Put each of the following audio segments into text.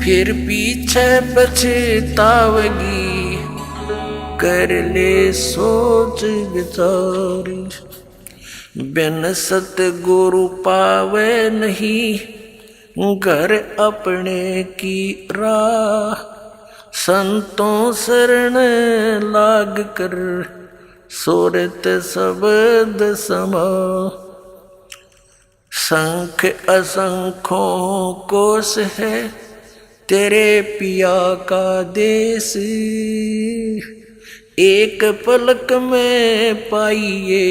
फिर पीछे पछतावगी, कर ले सोच विचार। बिन सतगुरु पावे नहीं, घर अपने की राह। संतों शरण लाग कर, सोरत शब्द समा। संख असंख्यों कोश है, तेरे पिया का देश। एक पलक में पाइए,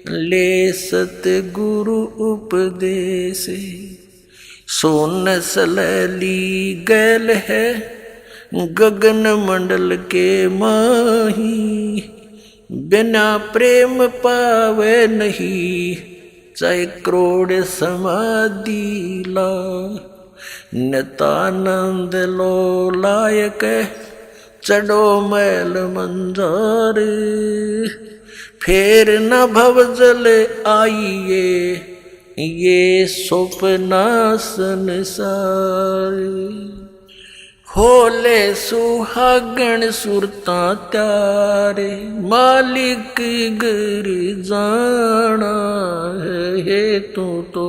ले सतगुरु उपदेश। सोन सलैली गैल है, गगन मंडल के माही। बिना प्रेम पावे नहीं, चाहे करोड़ समाधि ला। नितानंद लो लायक, चढ़ो मैल मंजार। फिर न भव जल आइए, ये सपना संसार। होले सुहागण सुरता त्यारे, मालिक गिर जाना है तू तो।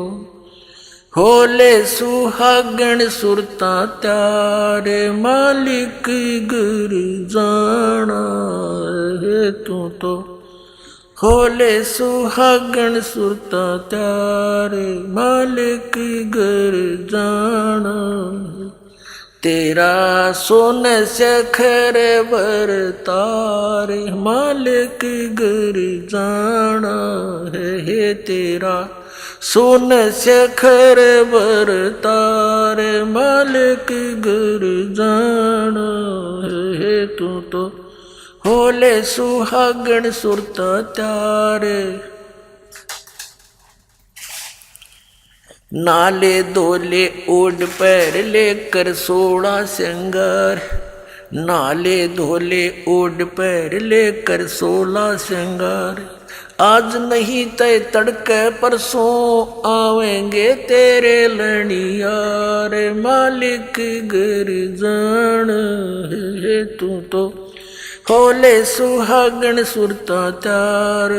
होले सुहागण सुरता त्यारे, मालिक गिर जाना है तू तो। होले सुहागण सुरता त्यारे, मालिक गिर जाना। तेरा सोन सखर बरतार, मालिक गिर जाना है तेरा। सोन सखर बरतार, मालिक गिर जाना है तू तो। होले सुहागण सुरता त्यारे, नाले धोले ओढ़ पैर लेकर सोड़ा श्रृंगार। नाले धोले ओढ़ पैर लेकर सोला श्रृंगार। आज नहीं तय तड़के परसों, आवेंगे तेरे लड़ियार। मालिक गिर जान है तू तो। होले सुहागण सुरता त्यार,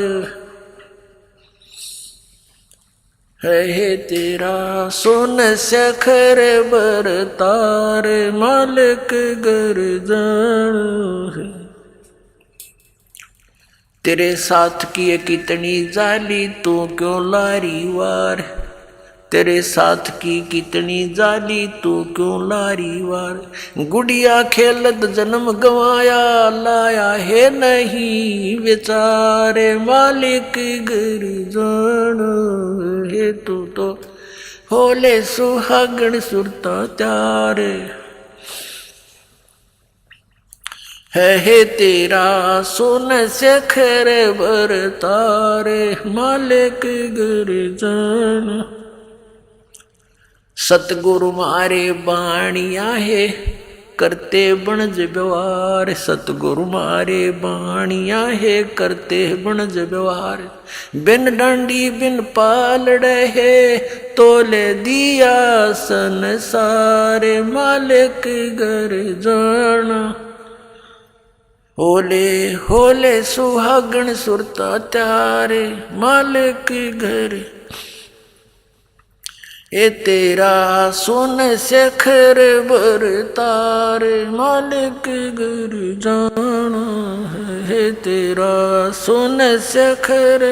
है तेरा सोन सखर बरतार। मालिक गिर जान है। तेरे साथ की कितनी जाली, तू क्यों लारी वार। तेरे साथ की कितनी जाली, तू क्यों लारी वार। गुड़िया खेलत जन्म गवाया, लाया है नहीं बेचारे। मालिक गिर जान है तू तो। होले सुहागण सुरता त्यार, है तेरा सोन सखर बरतार। मालिक गिर जान। सतगुरु मारे बाणिया है, करते बनज व्यवहार। सतगुरु मारे बाणिया है, करते बनज व्यवहार। बिन डांडी बिन पालड़े है, तोले दिया संसार। मालिक गिर जाना। होले होले सुहागण सुरता त्यारे, मालिक गिर। ये तेरा सोन सखर बरतार। मालिक गिर जाना है तेरा सोन सखर।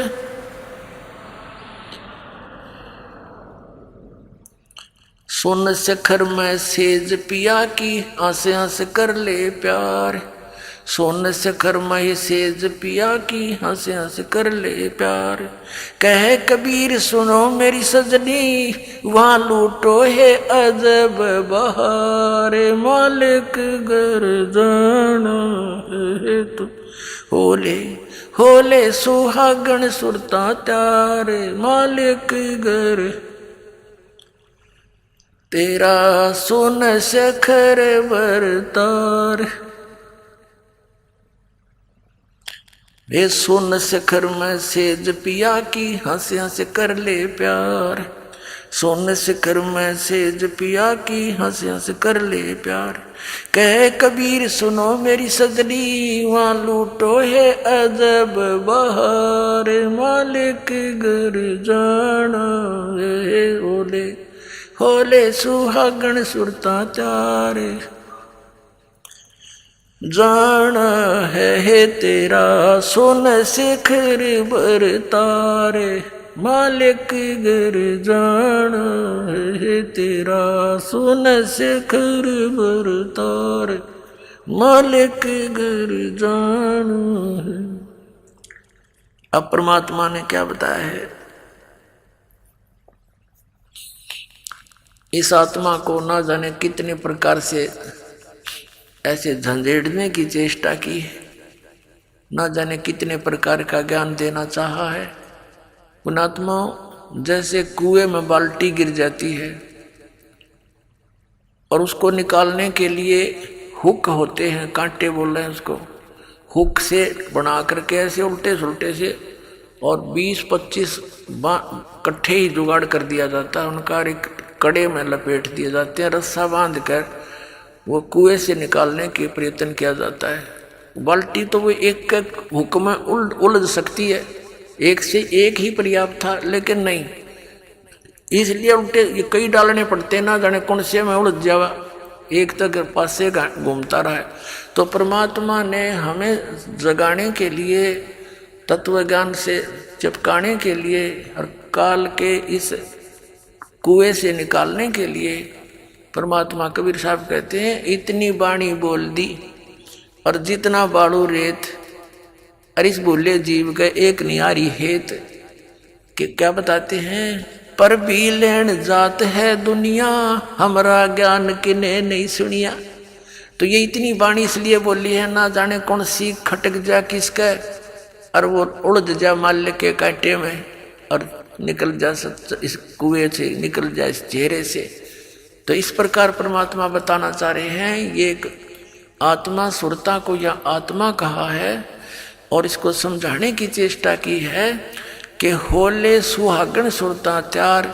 सोन सखर में सेज पिया की, आस आस कर ले प्यार। सोन सखर में सेज पिया की, हंस हंस कर ले प्यार। कह कबीर सुनो मेरी सजनी, वहाँ लूटो है अजब बहार। मालिक गिर जाना है तू। होले होले सुहागण सुरता त्यार। मालिक गिर तेरा सोन सखर बरतार। वे सोन सखर में सेज पिया की, हंस हंस कर ले प्यार। सोन शिखर में सेज पिया की हंस हंस कर ले प्यार। कह कबीर सुनो मेरी सजनी वहाँ लूटो है अजब बहार। मालिक घर जाना है ओले होले सुहागण सुरता चार। जाना है तेरा सोन शिखर बर तारे। मालिक घर जाना है तेरा सोन शिखर बर तारे। मालिक घर जाना है। अब परमात्मा ने क्या बताया है, इस आत्मा को ना जाने कितने प्रकार से ऐसे झंझेड़ने की चेष्टा की है, ना जाने कितने प्रकार का ज्ञान देना चाहा है। उन आत्माओं जैसे कुएं में बाल्टी गिर जाती है और उसको निकालने के लिए हुक होते हैं, कांटे बोल रहे हैं उसको, हुक से बना करके ऐसे उल्टे सुलटे से और 20-25 कट्ठे ही जुगाड़ कर दिया जाता है उनका, एक कड़े में लपेट दिए जाते हैं, रस्सा बांध कर वो कुएं से निकालने के प्रयत्न किया जाता है। बाल्टी तो वो एक हुक में उलझ सकती है, एक से एक ही पर्याप्त था, लेकिन नहीं, इसलिए उल्टे ये कई डालने पड़ते ना जाने कौन से में उलझ जावा, एक तक पास से घूमता रहा है। तो परमात्मा ने हमें जगाने के लिए, तत्व ज्ञान से चिपकाने के लिए और काल के इस कुएं से निकालने के लिए परमात्मा कबीर साहब कहते हैं इतनी बाणी बोल दी और जितना बाड़ू रेत, अरिस बोले जीव गए एक नियारी हेत। कि क्या बताते हैं, पर भी लेन जात है दुनिया हमारा ज्ञान किने नहीं सुनिया। तो ये इतनी बाणी इसलिए बोली है ना जाने कौन सी खटक जा किसका और वो उड़ जा माल्य के कांटे में और निकल जा इस कुएं से, निकल जा इस चेहरे से। तो इस प्रकार परमात्मा बताना चाह रहे हैं, ये एक आत्मा सुरता को या आत्मा कहा है और इसको समझाने की चेष्टा की है कि होले सुहागण सुरता त्यार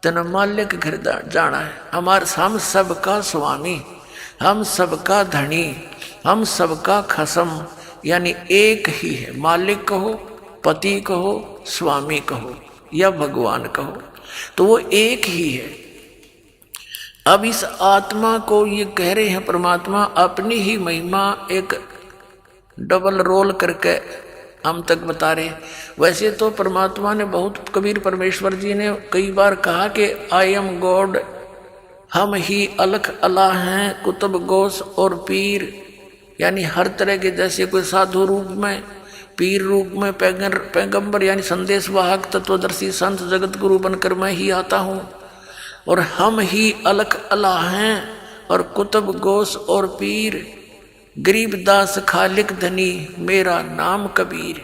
तन माल्य के घर जाना है। हम सबका स्वामी, हम सबका धनी, हम सबका खसम, यानी एक ही है। मालिक कहो, पति कहो, स्वामी कहो या भगवान कहो, तो वो एक ही है। अब इस आत्मा को ये कह रहे हैं परमात्मा अपनी ही महिमा एक डबल रोल करके हम तक बता रहे। वैसे तो परमात्मा ने बहुत, कबीर परमेश्वर जी ने कई बार कहा कि आई एम गॉड, हम ही अलख अल्लाह हैं, कुतुब गौस और पीर, यानी हर तरह के, जैसे कोई साधु रूप में, पीर रूप में, पैगंबर यानी संदेश वाहक, तत्वदर्शी संत जगत गुरु बनकर मैं ही आता हूँ। और हम ही अलख अल्लाह हैं और कुतुब गौस और पीर, गरीबदास खालिक धनी मेरा नाम कबीर।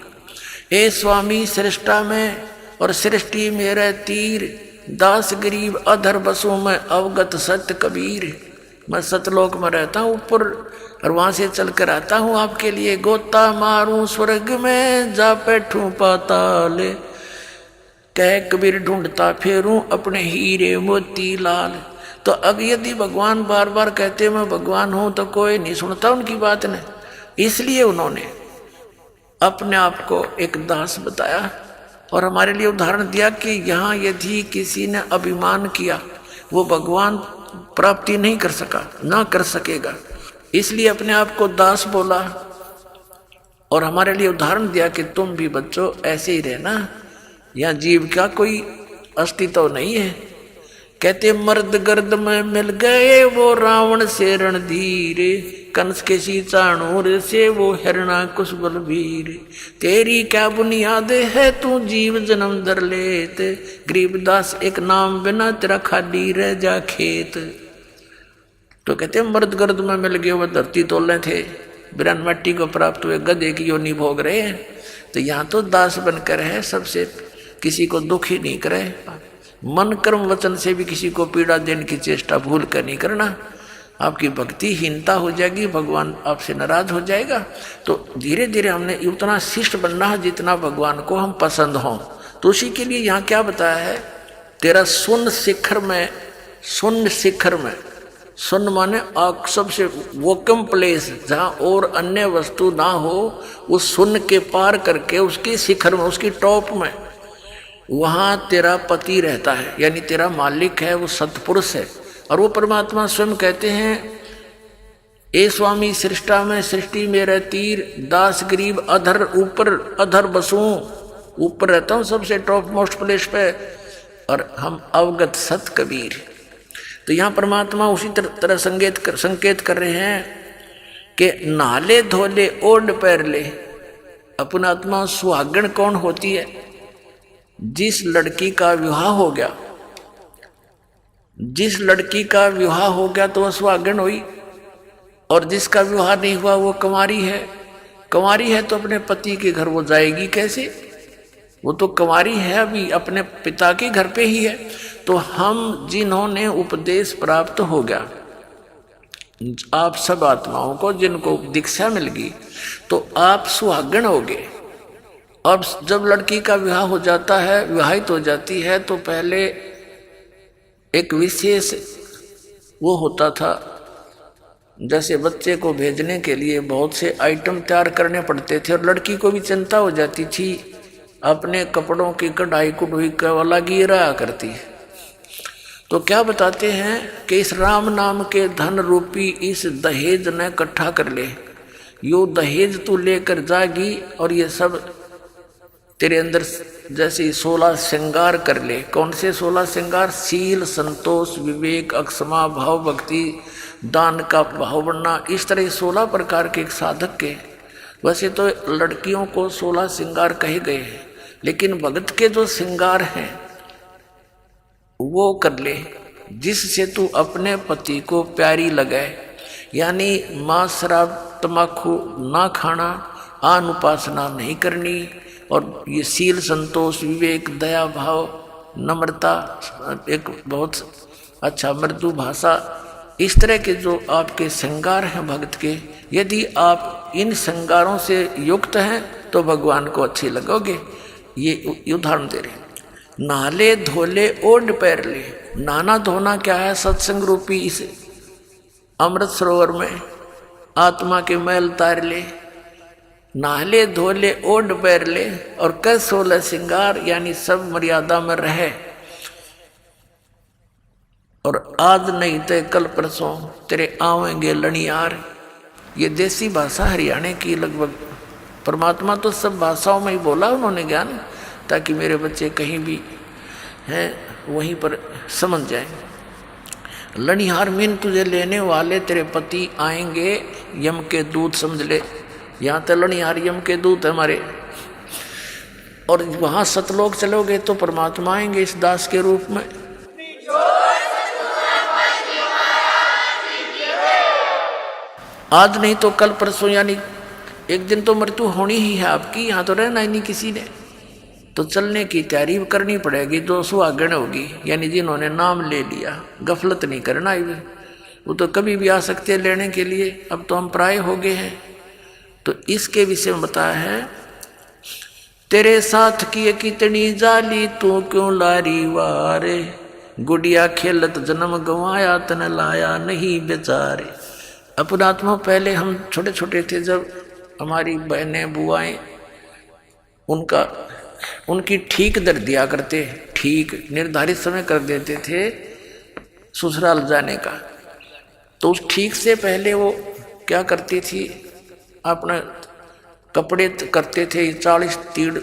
ए स्वामी सृष्टा में और सृष्टि मेरा तीर, दास गरीब अधर बसों में अवगत सत्य कबीर। मैं सतलोक में रहता हूँ ऊपर और वहाँ से चल कर आता हूँ आपके लिए, गोता मारूं स्वर्ग में जा बैठूं पाताल। कह कबीर ढूंढता फेरूं अपने हीरे मोती लाल। तो अब यदि भगवान बार बार कहते मैं भगवान हूं तो कोई नहीं सुनता उनकी बात ने, इसलिए उन्होंने अपने आप को एक दास बताया और हमारे लिए उदाहरण दिया कि यहाँ यदि किसी ने अभिमान किया वो भगवान प्राप्ति नहीं कर सका, ना कर सकेगा, इसलिए अपने आप को दास बोला और हमारे लिए उदाहरण दिया कि तुम भी बच्चों ऐसे ही रहना, यहाँ जीव का कोई अस्तित्व नहीं है। कहते मर्द गर्द में मिल गए वो रावण से रणधीर, कंस के सी चाणूर से वो हिरणा कुश बलबीर। तेरी क्या बुनियाद है तू जीव जन्म धर लेत, गरीबदास एक नाम बिना तेरा खाली रह जा खेत। तो कहते मर्द गर्द में मिल गए वो धरती तोले थे, बिरन मट्टी को प्राप्त हुए गधे की योनि भोग रहे हैं। तो यहाँ तो दास बनकर है, सबसे किसी को दुखी नहीं करे, मन कर्म वचन से भी किसी को पीड़ा देने की चेष्टा भूल कर नहीं करना। आपकी भक्ति हीनता हो जाएगी, भगवान आपसे नाराज हो जाएगा। तो धीरे धीरे हमने उतना शिष्ट बनना है जितना भगवान को हम पसंद हों। तो उसी के लिए यहाँ क्या बताया है तेरा शून्य शिखर में, शून्य शिखर में, शून्य माने आग सबसे वोकम प्लेस जहाँ और अन्य वस्तु ना हो, उस शून्य के पार करके उसके शिखर में, उसकी टॉप में, वहाँ तेरा पति रहता है, यानी तेरा मालिक है, वो सत्पुरुष है। और वो परमात्मा स्वयं कहते हैं, ए स्वामी सृष्टा में सृष्टि मेरे तीर, दास गरीब अधर ऊपर अधर बसूं, ऊपर रहता हूँ सबसे टॉप मोस्ट प्लेस पे, और हम अवगत सत कबीर। तो यहाँ परमात्मा उसी तरह संकेत कर रहे हैं कि नाले धोले ओढ़ पैर ले। अपना आत्मा सुहागण कौन होती है? जिस लड़की का विवाह हो गया, जिस लड़की का विवाह हो गया तो वह सुहागण हुई, और जिसका विवाह नहीं हुआ वो कंवारी है। कंवारी है तो अपने पति के घर वो जाएगी कैसे? वो तो कंवारी है, अभी अपने पिता के घर पे ही है। तो हम जिन्होंने उपदेश प्राप्त हो गया, आप सब आत्माओं को जिनको दीक्षा मिल गई, तो आप सुहागण हो गए। अब जब लड़की का विवाह हो जाता है, विवाहित हो जाती है, तो पहले एक विशेष वो होता था, जैसे बच्चे को भेजने के लिए बहुत से आइटम तैयार करने पड़ते थे, और लड़की को भी चिंता हो जाती थी, अपने कपड़ों की कढ़ाई कुढ़ाई का वाला गिरा करती है। तो क्या बताते हैं कि इस राम नाम के धन रूपी इस दहेज ने इकट्ठा कर ले, यो दहेज तू लेकर जागी, और ये सब तेरे अंदर जैसे 16 श्रृंगार कर ले। कौन से 16 श्रृंगार? शील, संतोष, विवेक, अक्षमा, भाव, भक्ति, दान का भाव बनना, इस तरह 16 प्रकार के एक साधक के। वैसे तो लड़कियों को 16 श्रृंगार कहे गए हैं, लेकिन भगत के जो श्रृंगार हैं वो कर ले, जिससे तू अपने पति को प्यारी लगाए। यानी मांस, शराब, तम्बाकू ना खाना, आन उपासना नहीं करनी, और ये शील, संतोष, विवेक, दया भाव, नम्रता, एक बहुत अच्छा मृदु भाषा, इस तरह के जो आपके श्रृंगार हैं भक्त के, यदि आप इन श्रृंगारों से युक्त हैं तो भगवान को अच्छे लगोगे। ये उदाहरण दे रहे हैं। नाले धोले ओढ़ पैर ले। नाना धोना क्या है? सत्संग रूपी इस अमृत सरोवर में आत्मा के मैल तार ले। नाले धोले ओढ़ पैर ले, और कर 16 श्रृंगार, यानी सब मर्यादा में रहे। और आज नहीं तो कल परसों तेरे आवेंगे लणियार। ये देसी भाषा हरियाणा की लगभग, परमात्मा तो सब भाषाओं में ही बोला उन्होंने ज्ञान, ताकि मेरे बच्चे कहीं भी हैं वहीं पर समझ जाएं। लणिहार मीन तुझे लेने वाले तेरे पति आएंगे, यम के दूत समझ ले। यहाँ तो लणिहार यम के दूत है हमारे, और वहाँ सतलोक चलोगे तो परमात्मा आएंगे इस दास के रूप में। आज नहीं तो कल परसों, यानी एक दिन तो मृत्यु होनी ही है आपकी, यहाँ तो रहना ही नहीं किसी ने। तो चलने की तैयारी करनी पड़ेगी। जो सुहागण होगी, यानी जिन्होंने नाम ले लिया, गफलत नहीं करना। वो तो कभी भी आ सकते हैं लेने के लिए, अब तो हम प्राय हो गए हैं। तो इसके विषय में बताया है, तेरे साथ की कितनी जाली, तू क्यों लारी वारे, गुड़िया खेलत जन्म गंवाया, तन लाया नहीं बेचारे। अपना आत्मा, पहले हम छोटे छोटे थे, जब हमारी बहनें बुआएं उनकी ठीक दर दिया करते, ठीक निर्धारित समय कर देते थे ससुराल जाने का। तो उस ठीक से पहले वो क्या करती थी, अपना कपड़े करते थे 40 तीड़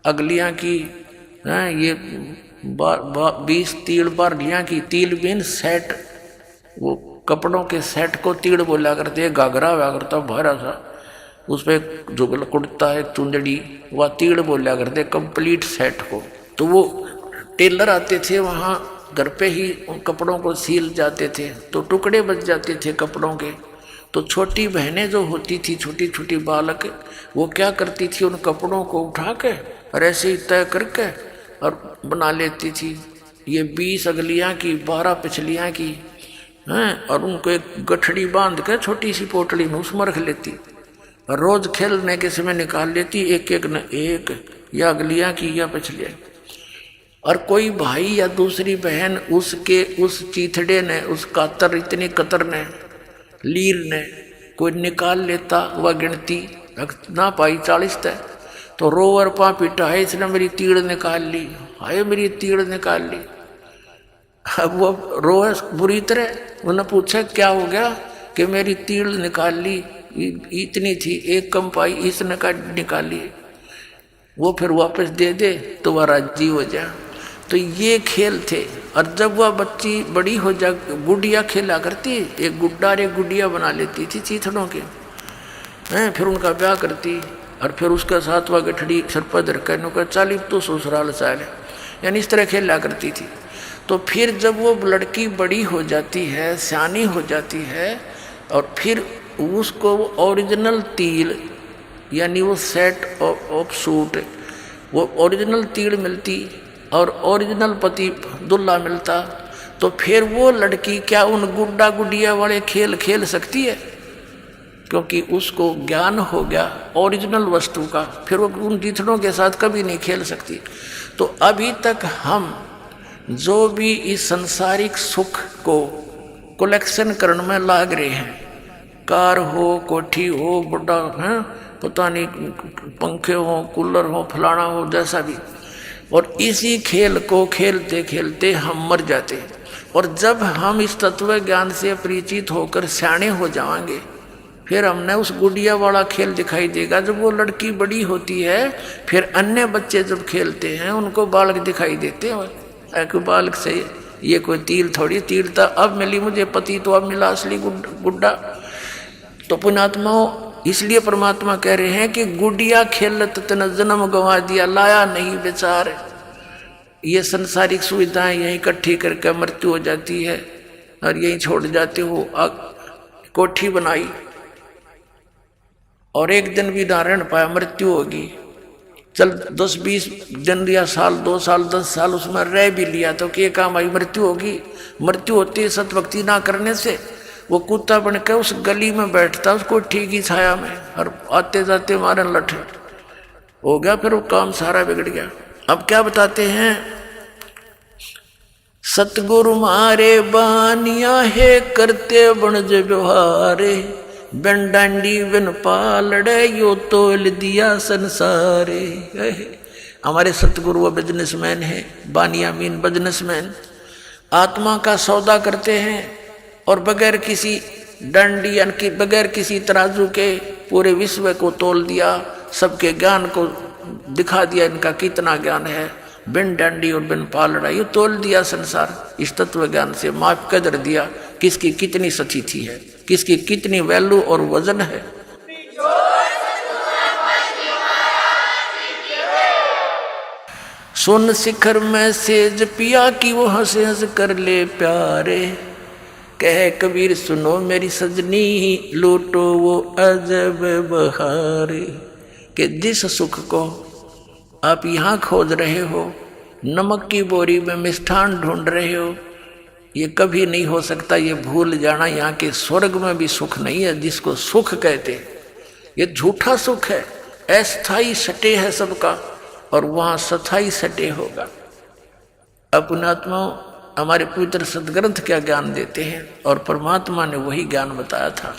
अगलियाँ की, ये 20 तीड़ बारलियाँ की। तिल बिन सेट, वो कपड़ों के सेट को तीड़ बोला करते। घाघरा हुआ करता भरा सा, उस पर जुगल कुर्ता है, चुंदड़ी, वह तीड़ बोला करते कंप्लीट सेट को। तो वो टेलर आते थे वहाँ, घर पे ही उन कपड़ों को सिल जाते थे, तो टुकड़े बच जाते थे कपड़ों के। तो छोटी बहनें जो होती थी, छोटी छोटी बालक, वो क्या करती थी, उन कपड़ों को उठा के और ऐसे ही तय करके और बना लेती थी। ये 20 अगलियाँ की, 12 पिछलियाँ की हैं, और उनको एक गठड़ी बांध के छोटी सी पोटली में उसमें रख लेती। रोज खेलने के समय निकाल लेती, एक एक न एक, या अगलियाँ की या पिछलियाँ। और कोई भाई या दूसरी बहन उसके उस चीथड़े ने, उस कातर इतनी कतर ने, लीर ने कोई निकाल लेता, वह गिनती ना पाई 40 तक, तो रोवर पा पिटा है इसने मेरी तीड़ निकाल ली, हाय मेरी तीड़ निकाल ली। अब वो रोए बुरी तरह, उन्होंने पूछा क्या हो गया, कि मेरी तीड़ निकाल ली, इतनी थी एक कम पाई, इसने का निकाली। वो फिर वापस दे दे तो वह राजी हो जा। तो ये खेल थे। और जब वह बच्ची बड़ी हो जा, गुड़िया खेला करती, एक गुड्डा और एक गुड़िया बना लेती थी चीथड़ों के हैं, फिर उनका ब्याह करती और फिर उसका साथ वह गठड़ी सर पर धरकर का 40 तो ससुराल साल है, यानी इस तरह खेला करती थी। तो फिर जब वो लड़की बड़ी हो जाती है, सियानी हो जाती है, और फिर उसको ओरिजिनल तिल यानी वो सेट ऑफ सूट, वो ओरिजिनल तिल मिलती और ओरिजिनल पति दुल्हा मिलता, तो फिर वो लड़की क्या उन गुड्डा गुडिया वाले खेल खेल सकती है? क्योंकि उसको ज्ञान हो गया ओरिजिनल वस्तु का, फिर वो उन जीथड़ों के साथ कभी नहीं खेल सकती। तो अभी तक हम जो भी इस संसारिक सुख को कलेक्शन करने में लाग रहे हैं, कार हो, कोठी हो, बड़ा है, पता नहीं पंखे हो, कूलर हो, फलाना हो, जैसा भी, और इसी खेल को खेलते खेलते हम मर जाते हैं। और जब हम इस तत्व ज्ञान से परिचित होकर सियाने हो जाएंगे, फिर हमने उस गुड़िया वाला खेल दिखाई देगा। जब वो लड़की बड़ी होती है, फिर अन्य बच्चे जब खेलते हैं उनको बालक दिखाई देते हैं। एक बालक से ये कोई तिल थोड़ी, तिल तो अब मिली मुझे पति, तो अब मिला असली गुड्डा। तो पुण्यात्माओं, इसलिए परमात्मा कह रहे हैं कि गुड़िया खेलत तन जन्म गंवा दिया, लाया नहीं बेचार। ये संसारिक सुविधाएं यहीं इकट्ठी करके मृत्यु हो जाती है और यहीं छोड़ जाते हो। कोठी बनाई और एक दिन भी ना रह पाया, मृत्यु होगी। चल 10-20 दिन या साल, 2 साल, 10 साल उसमें रह भी लिया तो क्या काम आई, मृत्यु होगी। मृत्यु होती है सतभक्ति ना करने से। वो कुत्ता बन के उस गली में बैठता, उसको ठीक ही छाया में, और आते जाते मारे लठ हो गया, फिर वो काम सारा बिगड़ गया। अब क्या बताते हैं, सतगुरु मारे बानिया है करते बनज व्यवहारे, बिन डांडी बिन पालड़े यो तोल दिया संसारे। हमारे सतगुरु वो बिजनेसमैन है, बानिया मीन बिजनेसमैन, आत्मा का सौदा करते हैं और बगैर किसी डंडी यानी बगैर किसी तराजू के पूरे विश्व को तोल दिया, सबके ज्ञान को दिखा दिया इनका कितना ज्ञान है। बिन डंडी और बिन पालड़ा ये तोल दिया संसार, इस तत्व ज्ञान से माप कदर दिया किसकी कितनी सतीथि है, किसकी कितनी वैल्यू और वजन है। सुन शिखर में सेज पिया की वो हंस हंस कर ले प्यारे, कह कबीर सुनो मेरी सजनी लूटो वो अजब बहारे। कि जिस सुख को आप यहाँ खोज रहे हो, नमक की बोरी में मिष्ठान ढूंढ रहे हो, ये कभी नहीं हो सकता। ये भूल जाना, यहाँ के स्वर्ग में भी सुख नहीं है जिसको सुख कहते। ये झूठा सुख है, अस्थाई सटे है सबका, और वहाँ सथाई सटे होगा। अपनात्मा हमारे पवित्र सदग्रंथ क्या ज्ञान देते हैं, और परमात्मा ने वही ज्ञान बताया था।